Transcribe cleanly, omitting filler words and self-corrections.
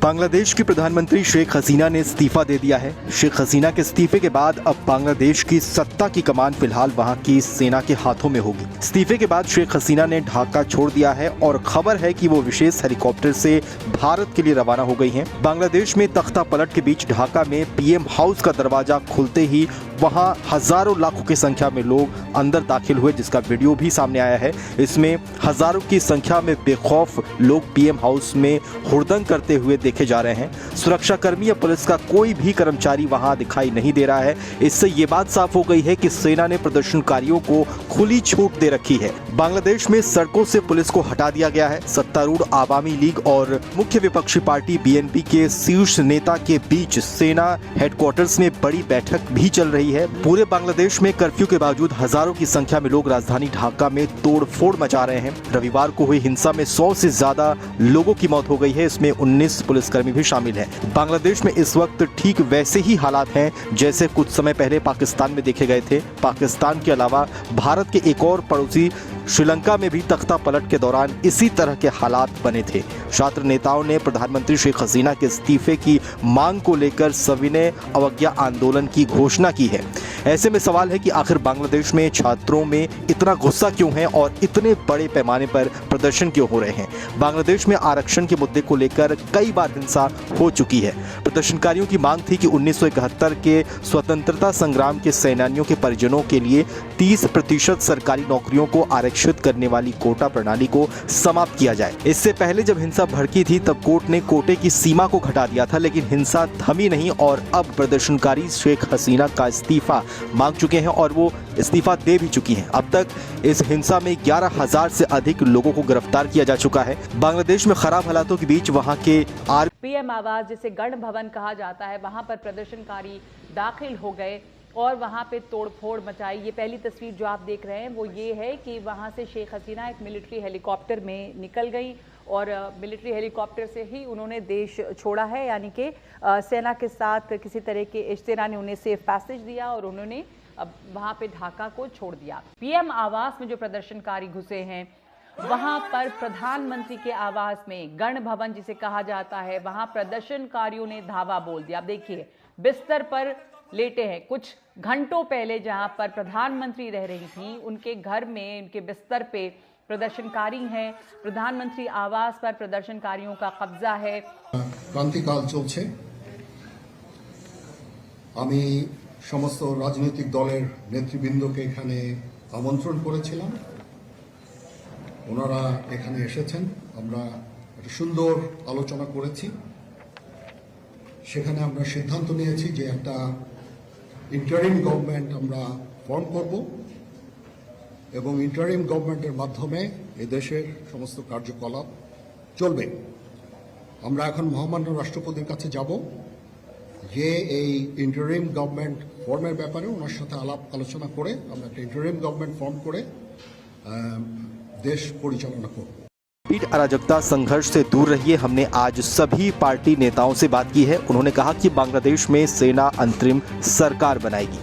बांग्लादेश की प्रधानमंत्री शेख हसीना ने इस्तीफा दे दिया है। शेख हसीना के इस्तीफे के बाद अब बांग्लादेश की सत्ता की कमान फिलहाल वहां की सेना के हाथों में होगी। इस्तीफे के बाद शेख हसीना ने ढाका छोड़ दिया है और खबर है कि वो विशेष हेलीकॉप्टर से भारत के लिए रवाना हो गई हैं। बांग्लादेश में तख्ता पलट के बीच ढाका में पीएम हाउस का दरवाजा खुलते ही वहां हजारों लाखों की संख्या में लोग अंदर दाखिल हुए, जिसका वीडियो भी सामने आया है। इसमें हजारों की संख्या में बेखौफ लोग पीएम हाउस में हुड़दंग करते हुए देखे जा रहे हैं। सुरक्षाकर्मी या पुलिस का कोई भी कर्मचारी वहां दिखाई नहीं दे रहा है। इससे ये बात साफ हो गई है कि सेना ने प्रदर्शनकारियों को खुली छूट दे रखी है। बांग्लादेश में सड़कों से पुलिस को हटा दिया गया है। सत्तारूढ़ आवामी लीग और मुख्य विपक्षी पार्टी बीएनपी के शीर्ष नेता के बीच सेना हेडक्वार्टर्स में बड़ी बैठक भी चल रही है। पूरे बांग्लादेश में कर्फ्यू के बावजूद हजारों की संख्या में लोग राजधानी ढाका में तोड़फोड़ मचा रहे हैं। रविवार को हुई हिंसा में 100 से ज्यादा लोगों की मौत हो गई है। इसमें 19 पुलिसकर्मी भी शामिल हैं। बांग्लादेश में इस वक्त ठीक वैसे ही हालात हैं जैसे कुछ समय पहले पाकिस्तान में देखे गए थे। पाकिस्तान के अलावा भारत के एक और पड़ोसी श्रीलंका में भी तख्ता पलट के दौरान इसी तरह के हालात बने थे। छात्र नेताओं ने प्रधानमंत्री शेख हसीना के इस्तीफे की मांग को लेकर सविनय अवज्ञा आंदोलन की घोषणा की है। ऐसे में सवाल है कि आखिर बांग्लादेश में छात्रों में इतना गुस्सा क्यों है और इतने बड़े पैमाने पर प्रदर्शन क्यों हो रहे हैं। बांग्लादेश में आरक्षण के मुद्दे को लेकर कई बार हिंसा हो चुकी है। प्रदर्शनकारियों की मांग थी कि 1971 के स्वतंत्रता संग्राम के सेनानियों के परिजनों के लिए 30% सरकारी नौकरियों को आरक्षित करने वाली कोटा प्रणाली को समाप्त किया जाए। इससे पहले जब हिंसा भड़की थी तब कोर्ट ने कोटे की सीमा को घटा दिया था, लेकिन हिंसा थमी नहीं और अब प्रदर्शनकारी शेख हसीना का इस्तीफा मांग चुके हैं और वो इस्तीफा दे भी चुकी हैं। अब तक इस हिंसा में 11,000 से अधिक लोगों को गिरफ्तार किया जा चुका है। बांग्लादेश में खराब हालातों के बीच वहां के पीएम आवास जिसे गण भवन कहा जाता है, वहां पर प्रदर्शनकारी दाखिल हो गए और वहां पे तोड़फोड़ मचाई। ये पहली तस्वीर जो आप देख रहे हैं वो ये है कि वहां से शेख हसीना एक मिलिट्री हेलीकॉप्टर में निकल गई और मिलिट्री हेलीकॉप्टर से ही उन्होंने देश छोड़ा है, यानी कि सेना के साथ किसी तरह के सेना ने उन्हें सेफ पैसेज दिया और उन्होंने अब वहां पे ढाका को छोड़ दिया। पीएम आवास में जो प्रदर्शनकारी घुसे हैं वहां पर प्रधानमंत्री के आवास में गण भवन जिसे कहा जाता है, वहां प्रदर्शनकारियों ने धावा बोल दिया। आप देखिए बिस्तर पर लेटे हैं। कुछ घंटों पहले जहां पर प्रधानमंत्री रह रही थी उनके घर में उनके बिस्तर पे प्रदर्शनकारी हैं। प्रधानमंत्री आवास पर प्रदर्शनकारियों का कब्जा है। क्रांतिकाल चलছে। আমি সমস্ত রাজনৈতিক দলের নেতৃবৃন্দকে এখানে আমন্ত্রণ করেছিলাম। ওনারা এখানে এসেছেন। আমরা একটা সুন্দর আলোচনা করেছি। সেখানে আমরা সিদ্ধান্ত নিয়েছি যে একটা ইন্টারিম গভর্নমেন্ট আমরা ফর্ম করব এবং ইন্টারিম গভর্নমেন্টের মাধ্যমে এই দেশের সমস্ত কার্যকলাপ চলবে। আমরা এখন মহামান্য রাষ্ট্রপতির কাছে যাব যে এই ইন্টারিম গভর্নমেন্ট ফর্মের ব্যাপারে ওনার সাথে আলাপ আলোচনা করে আমরা একটা ইন্টারিম গভর্নমেंट फॉर्म করে देश परिचालना করব। पीठ अराजकता संघर्ष से दूर रहिए। हमने आज सभी पार्टी नेताओं से बात की है। उन्होंने कहा कि बांग्लादेश में सेना अंतरिम सरकार बनाएगी।